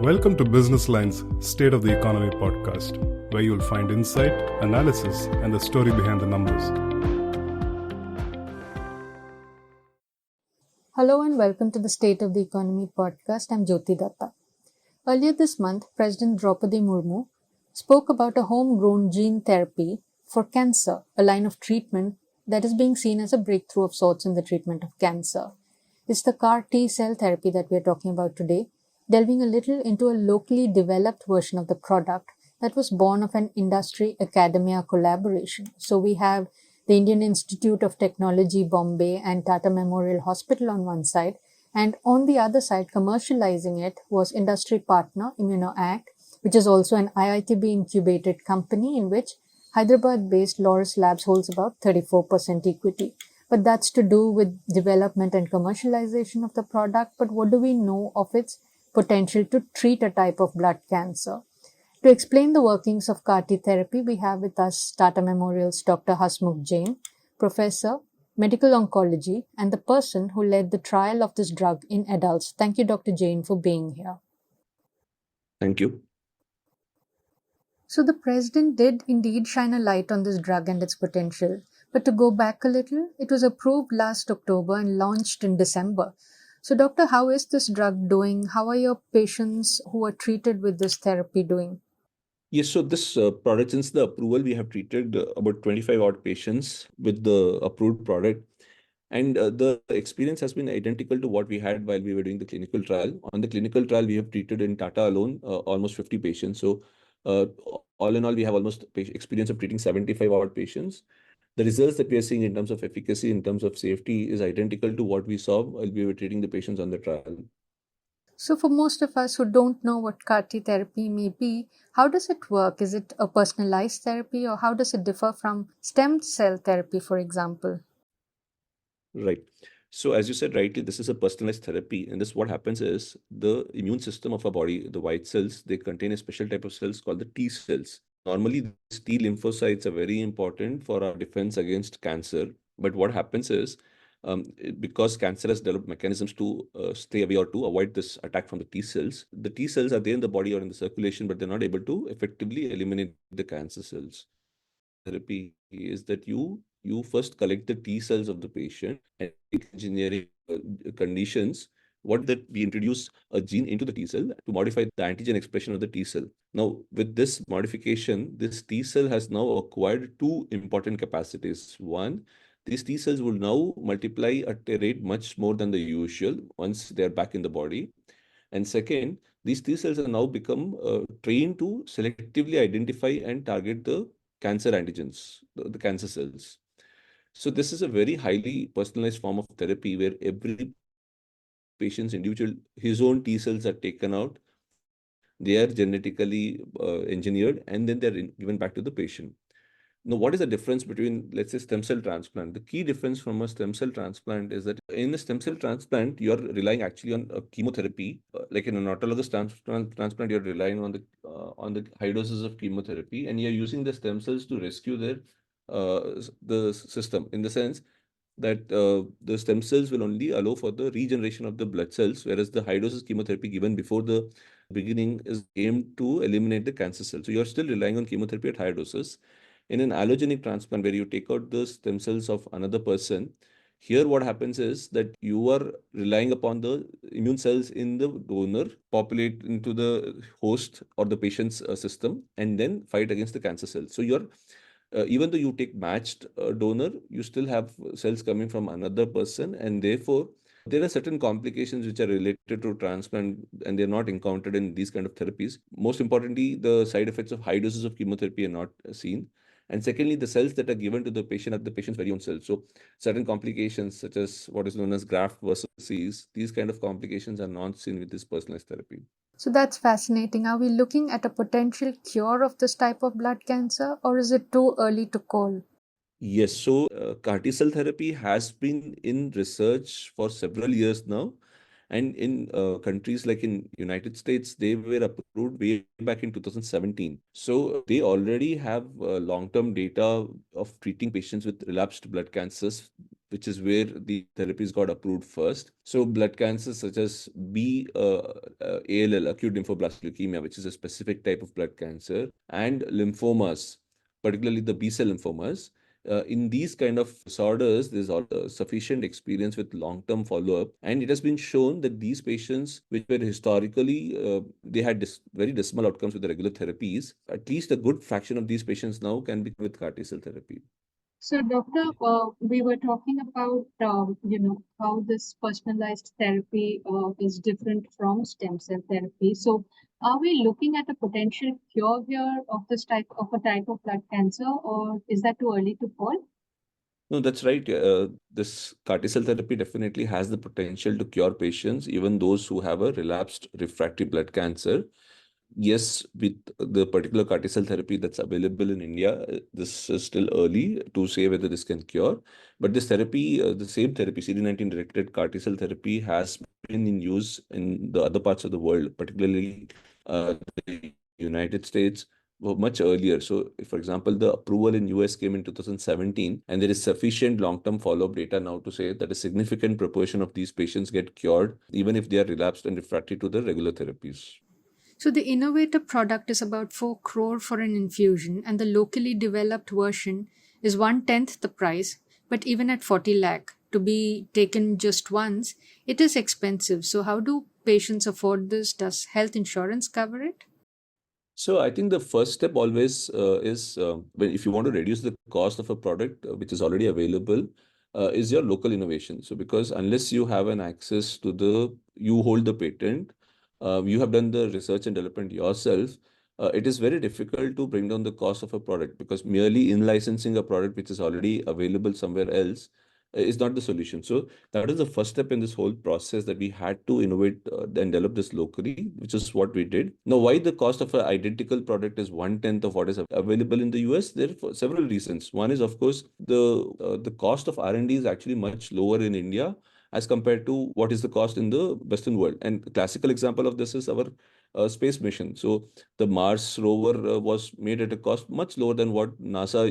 Welcome to Business Line's State of the Economy podcast, where you'll find insight, analysis, and the story behind the numbers. Hello and welcome to the State of the Economy podcast. I'm Jyothi Datta. Earlier this month, President Draupadi Murmu spoke about a homegrown gene therapy for cancer, a line of treatment that is being seen as a breakthrough of sorts in the treatment of cancer. It's the CAR T cell therapy that we are talking about today, delving a little into a locally developed version of the product that was born of an industry-academia collaboration. So we have the Indian Institute of Technology, Bombay, and Tata Memorial Hospital on one side, and on the other side, commercializing it was industry partner ImmunoACT, which is also an IITB incubated company in which Hyderabad-based Laurus Labs holds about 34% equity. But that's to do with development and commercialization of the product. But what do we know of its potential to treat a type of blood cancer? To explain the workings of CAR T therapy, we have with us Tata Memorial's Dr. Hasmukh Jain, Professor, Medical Oncology, and the person who led the trial of this drug in adults. Thank you, Dr. Jain, for being here. Thank you. So the president did indeed shine a light on this drug and its potential. But to go back a little, it was approved last October and launched in December. So doctor, how is this drug doing? How are your patients who are treated with this therapy doing? Yes, so this product, since the approval, we have treated about 25 odd patients with the approved product. And the experience has been identical to what we had while we were doing the clinical trial. On the clinical trial, we have treated in Tata alone almost 50 patients. So all in all, we have almost experience of treating 75 odd patients. The results that we are seeing in terms of efficacy, in terms of safety, is identical to what we saw while we were treating the patients on the trial. So for most of us who don't know what CAR T therapy may be, how does it work? Is it a personalized therapy, or how does it differ from stem cell therapy, for example? Right. So as you said rightly, this is a personalized therapy. And this, what happens is the immune system of our body, the white cells, they contain a special type of cells called the T cells. Normally, these T lymphocytes are very important for our defense against cancer. But what happens is, because cancer has developed mechanisms to stay away or to avoid this attack from the T cells are there in the body or in the circulation, but they're not able to effectively eliminate the cancer cells. Therapy is that you first collect the T cells of the patient and engineering conditions. What that we introduce a gene into the T cell to modify the antigen expression of the T cell. Now, with this modification, this T cell has now acquired two important capacities. One, these T cells will now multiply at a rate much more than the usual once they are back in the body. And second, these T cells have now become trained to selectively identify and target the cancer antigens, the cancer cells. So this is a very highly personalized form of therapy where every patient's his own T cells are taken out. They are genetically engineered, and then they're given back to the patient. Now, what is the difference between, let's say, stem cell transplant? The key difference from a stem cell transplant is that in a stem cell transplant, you're relying actually on chemotherapy. Like in an autologous transplant, you're relying on the high doses of chemotherapy, and you're using the stem cells to rescue the system, in the sense that the stem cells will only allow for the regeneration of the blood cells, whereas the high doses chemotherapy given before the beginning is aimed to eliminate the cancer cells. So you're still relying on chemotherapy at higher doses. In an allogenic transplant, where you take out the stem cells of another person, here what happens is that you are relying upon the immune cells in the donor populate into the host or the patient's system and then fight against the cancer cells. So you're even though you take matched donor, you still have cells coming from another person, and therefore there are certain complications which are related to transplant and they're not encountered in these kind of therapies. Most importantly, the side effects of high doses of chemotherapy are not seen. And secondly, the cells that are given to the patient are the patient's very own cells. So certain complications such as what is known as graft versus disease, these kind of complications are not seen with this personalized therapy. So that's fascinating. Are we looking at a potential cure of this type of blood cancer, or is it too early to call? Yes, so CAR T cell therapy has been in research for several years now. And in countries like in United States, they were approved way back in 2017. So they already have long-term data of treating patients with relapsed blood cancers which is where the therapies got approved first. So blood cancers such as ALL, acute lymphoblastic leukemia, which is a specific type of blood cancer, and lymphomas, particularly the B-cell lymphomas. In these kind of disorders, there's sufficient experience with long-term follow-up, and it has been shown that these patients, which were historically they had very dismal outcomes with the regular therapies, at least a good fraction of these patients now can be with CAR T-cell therapy. So, Doctor, we were talking about, how this personalized therapy is different from stem cell therapy. So, are we looking at a potential cure here of this type of a type of blood cancer, or is that too early to call? No, that's right. This CAR T-cell therapy definitely has the potential to cure patients, even those who have a relapsed refractory blood cancer. Yes, with the particular CAR T-cell therapy that's available in India, this is still early to say whether this can cure. But this therapy, the same therapy, CD19 directed CAR T-cell therapy, has been in use in the other parts of the world, particularly the United States, much earlier. So, for example, the approval in US came in 2017, and there is sufficient long-term follow-up data now to say that a significant proportion of these patients get cured, even if they are relapsed and refractory to the regular therapies. So the innovator product is about 4 crore for an infusion, and the locally developed version is 1/10 the price, but even at 40 lakh to be taken just once, it is expensive. So how do patients afford this? Does health insurance cover it? So I think the first step always is if you want to reduce the cost of a product which is already available, is your local innovation. So because unless you have an access to you hold the patent, you have done the research and development yourself, it is very difficult to bring down the cost of a product, because merely in licensing a product which is already available somewhere else is not the solution. So that is the first step in this whole process, that we had to innovate and develop this locally, which is what we did. Now, why the cost of an identical product is 1/10 of what is available in the US? There are several reasons. One is, of course, the cost of R&D is actually much lower in India as compared to what is the cost in the Western world. And a classical example of this is our space mission. So the Mars rover was made at a cost much lower than what NASA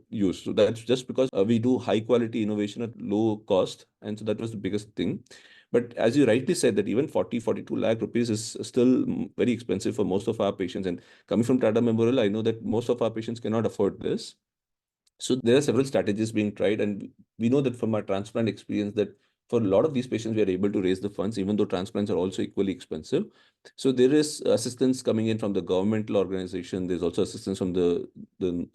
used. So that's just because we do high quality innovation at low cost. And so that was the biggest thing. But as you rightly said, that even 42 lakh rupees is still very expensive for most of our patients. And coming from Tata Memorial, I know that most of our patients cannot afford this. So there are several strategies being tried, and we know that from our transplant experience that for a lot of these patients, we are able to raise the funds, even though transplants are also equally expensive. So there is assistance coming in from the governmental organization. There's also assistance from the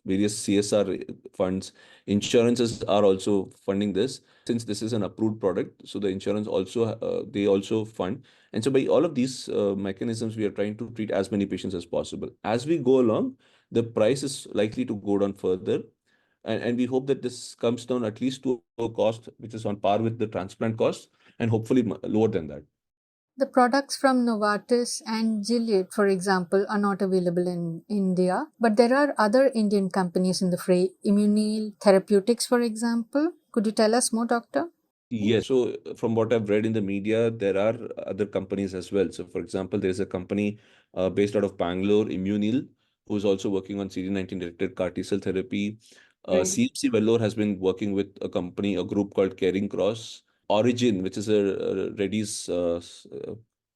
various CSR funds. Insurances are also funding this, since this is an approved product. So the insurance also, they also fund. And so by all of these mechanisms, we are trying to treat as many patients as possible. As we go along, the price is likely to go down further. And we hope that this comes down at least to a cost which is on par with the transplant cost, and hopefully lower than that. The products from Novartis and Gilead, for example, are not available in India, but there are other Indian companies in the fray. Immunil Therapeutics, for example. Could you tell us more, Doctor? Yes. So from what I've read in the media, there are other companies as well. So for example, there's a company based out of Bangalore, Immunil, who's also working on CD19 directed CAR T-cell therapy. Right. CMC Vellore has been working with a group called Caring Cross. Origin, which is a Reddy's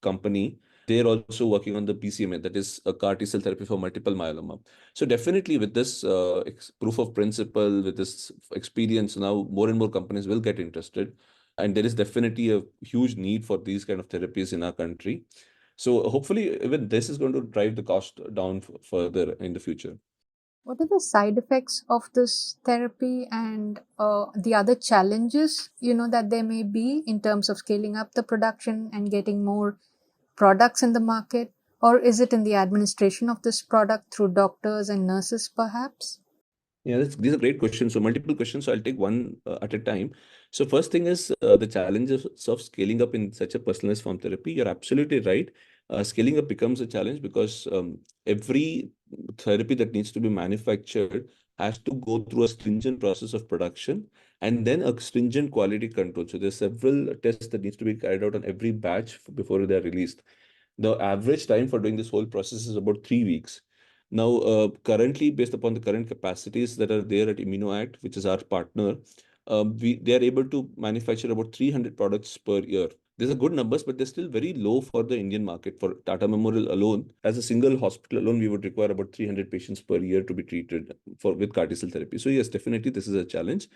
company, they're also working on the BCMA, that is a CAR T-cell therapy for multiple myeloma. So definitely with this proof of principle, with this experience, now more and more companies will get interested. And there is definitely a huge need for these kind of therapies in our country. So hopefully even this is going to drive the cost down further in the future. What are the side effects of this therapy and the other challenges, that there may be in terms of scaling up the production and getting more products in the market? Or is it in the administration of this product through doctors and nurses, perhaps? Yeah, these are great questions. So multiple questions. So I'll take one at a time. So first thing is the challenges of scaling up in such a personalized form therapy. You're absolutely right. Scaling up becomes a challenge because every therapy that needs to be manufactured has to go through a stringent process of production and then a stringent quality control. So there's several tests that needs to be carried out on every batch before they're released. The average time for doing this whole process is about 3 weeks. Now, currently, based upon the current capacities that are there at ImmunoACT, which is our partner, they are able to manufacture about 300 products per year. These are good numbers, but they're still very low for the Indian market. For Tata Memorial alone, as a single hospital alone, we would require about 300 patients per year to be treated with CAR T-cell therapy. So yes, definitely this is a challenge.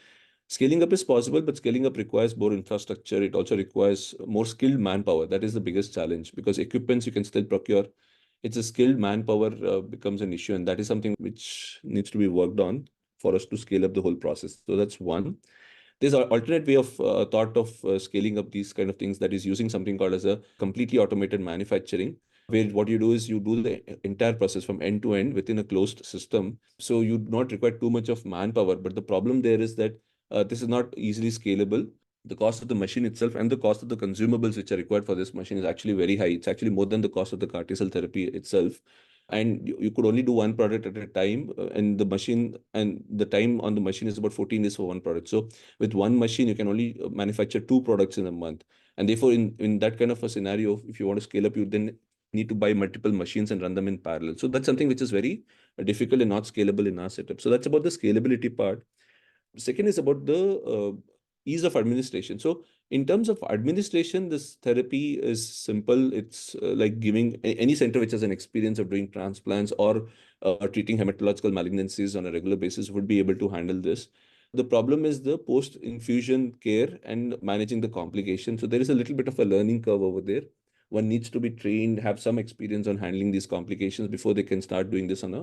Scaling up is possible, but scaling up requires more infrastructure. It also requires more skilled manpower. That is the biggest challenge, because equipments you can still procure. It's a skilled manpower becomes an issue, and that is something which needs to be worked on for us to scale up the whole process. So that's one. There's an alternate way of thought of scaling up these kind of things, that is using something called as a completely automated manufacturing, where what you do is you do the entire process from end to end within a closed system. So you do not require too much of manpower. But the problem there is that this is not easily scalable. The cost of the machine itself and the cost of the consumables which are required for this machine is actually very high. It's actually more than the cost of the CAR T-cell therapy itself. And you could only do one product at a time, and the machine and the time on the machine is about 14 days for one product. So with one machine, you can only manufacture two products in a month. And therefore, in that kind of a scenario, if you want to scale up, you then need to buy multiple machines and run them in parallel. So that's something which is very difficult and not scalable in our setup. So that's about the scalability part. Second is about the ease of administration. So in terms of administration, this therapy is simple. It's like giving any center which has an experience of doing transplants or treating hematological malignancies on a regular basis would be able to handle this. The problem is the post-infusion care and managing the complications. So there is a little bit of a learning curve over there. One needs to be trained, have some experience on handling these complications before they can start doing this on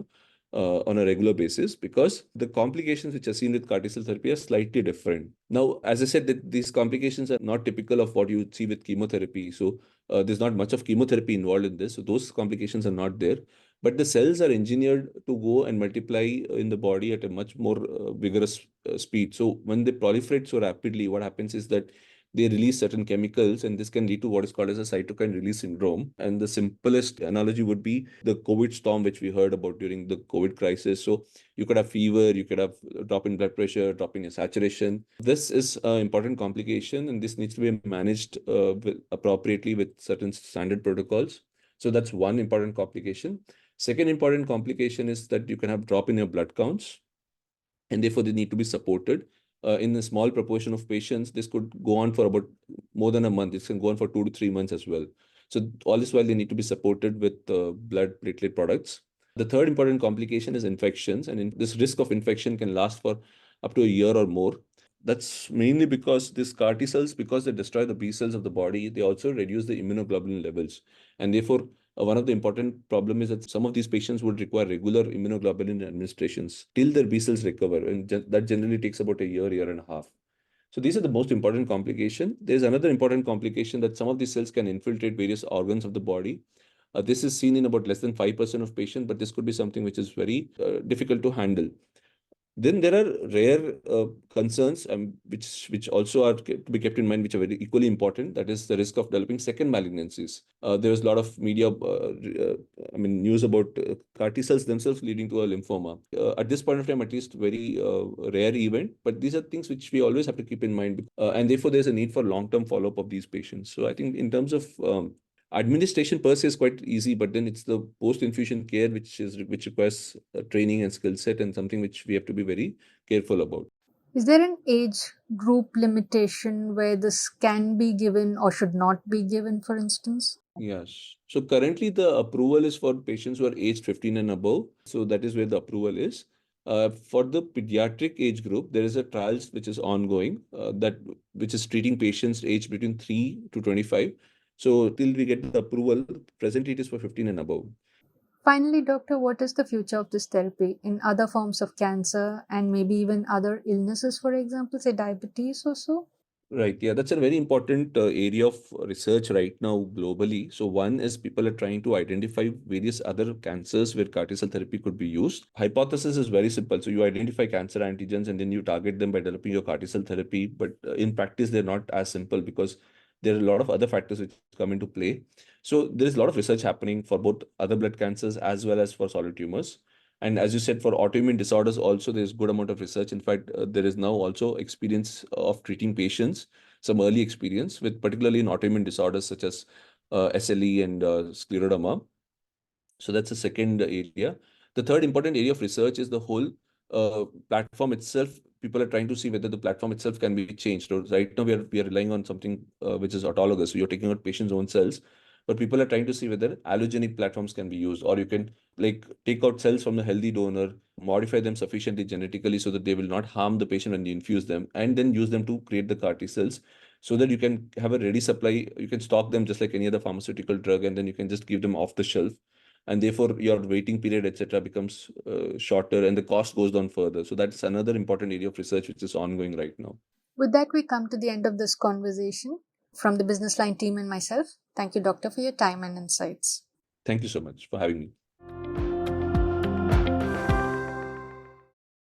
a regular basis, because the complications which are seen with CAR T-cell therapy are slightly different. Now, as I said, that these complications are not typical of what you would see with chemotherapy. So there's not much of chemotherapy involved in this. So those complications are not there. But the cells are engineered to go and multiply in the body at a much more vigorous speed. So when they proliferate so rapidly, what happens is that they release certain chemicals, and this can lead to what is called as a cytokine release syndrome. And the simplest analogy would be the COVID storm, which we heard about during the COVID crisis. So you could have fever, you could have a drop in blood pressure, drop in your saturation. This is an important complication, and this needs to be managed appropriately with certain standard protocols. So that's one important complication. Second important complication is that you can have drop in your blood counts, and therefore they need to be supported. In a small proportion of patients, this could go on for about more than a month. This can go on for 2 to 3 months as well. So all this while they need to be supported with blood platelet products. The third important complication is infections, and this risk of infection can last for up to a year or more. That's mainly because these CAR T cells, because they destroy the B cells of the body, they also reduce the immunoglobulin levels. And therefore, one of the important problem is that some of these patients would require regular immunoglobulin administrations till their B cells recover. And that generally takes about a year, year and a half. So these are the most important complication. There's another important complication that some of these cells can infiltrate various organs of the body. This is seen in about less than 5% of patients, but this could be something which is very difficult to handle. Then there are rare concerns, which also are to be kept in mind, which are very equally important. That is the risk of developing second malignancies. There is a lot of media, news about CAR T cells themselves leading to a lymphoma. At this point of time, at least very rare event. But these are things which we always have to keep in mind, and therefore there's a need for long-term follow-up of these patients. So I think in terms of administration per se is quite easy, but then it's the post-infusion care which requires training and skill set, and something which we have to be very careful about. Is there an age group limitation where this can be given or should not be given, for instance? Yes. So currently the approval is for patients who are aged 15 and above. So that is where the approval is. For the pediatric age group, there is a trials which is ongoing, which is treating patients aged between 3 to 25. So till we get the approval, presently it is for 15 and above. Finally, doctor, what is the future of this therapy in other forms of cancer and maybe even other illnesses, for example, say diabetes or so? Right. Yeah, that's a very important area of research right now globally. So one is people are trying to identify various other cancers where CAR T-cell therapy could be used. Hypothesis is very simple. So you identify cancer antigens and then you target them by developing your CAR T-cell therapy. But in practice, they're not as simple because there are a lot of other factors which come into play. So there is a lot of research happening for both other blood cancers as well as for solid tumors. And as you said, for autoimmune disorders, also there's good amount of research. In fact, there is now also experience of treating patients, some early experience with particularly in autoimmune disorders such as SLE and scleroderma. So that's the second area. The third important area of research is the whole platform itself people are trying to see whether the platform itself can be changed. So right now we are relying on something which is autologous. So you're taking out patients' own cells, but people are trying to see whether allogenic platforms can be used, or you can like take out cells from the healthy donor, modify them sufficiently genetically so that they will not harm the patient when you infuse them, and then use them to create the CAR T cells so that you can have a ready supply. You can stock them just like any other pharmaceutical drug, and then you can just give them off the shelf. And therefore, your waiting period, etc., becomes shorter, and the cost goes down further. So that's another important area of research which is ongoing right now. With that, we come to the end of this conversation. From the Business Line team and myself, thank you, Doctor, for your time and insights. Thank you so much for having me.